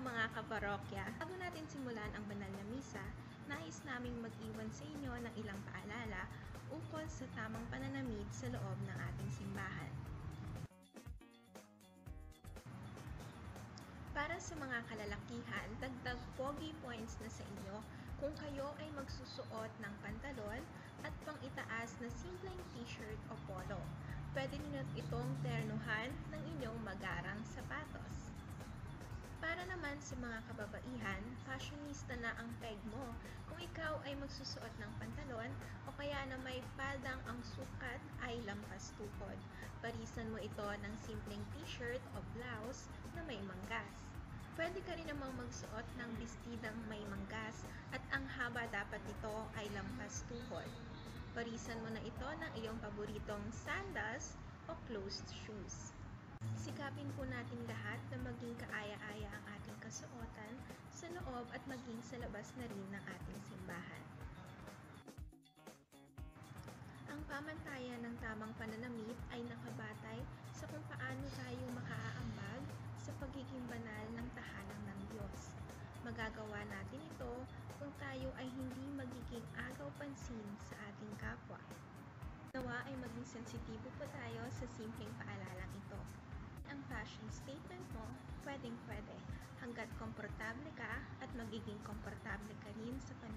mga kaparokya, bago natin simulan ang banal na misa, nais naming mag-iwan sa inyo ng ilang paalala ukol sa tamang pananamit sa loob ng ating simbahan. Para sa mga kalalakihan, dagdag pogi points na sa inyo kung kayo ay magsusuot ng pantalon at pang-itaas na simpleng t-shirt o polo. Pwede niyo itong ternuhan ng inyong magarang sapatos. Para naman sa mga kababaihan, fashionista na ang peg mo kung ikaw ay magsusuot ng pantalon o kaya na may paldang ang sukat ay lampas tuhod. Parisan mo ito ng simpleng t-shirt o blouse na may manggas. Pwede ka rin namang magsuot ng bestidang may manggas at ang haba dapat nito ay lampas tuhod. Parisan mo na ito ng iyong paboritong sandals o closed shoes. Sikapin po natin lahat na maging kaaya-aya ang ating kasuotan sa loob at maging sa labas na rin ng ating simbahan. Ang pamantayan ng tamang pananamit ay nakabatay sa kung paano tayo makaaambag sa pagiging banal ng tahanan ng Diyos. Magagawa natin ito kung tayo ay hindi magiging agaw-pansin sa ating kapwa. Nawa ay maging sensitibo po tayo sa simpleng paalalang ito. Ang fashion statement mo, pwedeng-pwede, hanggat komportable ka at magiging komportable ka rin sa pananamit.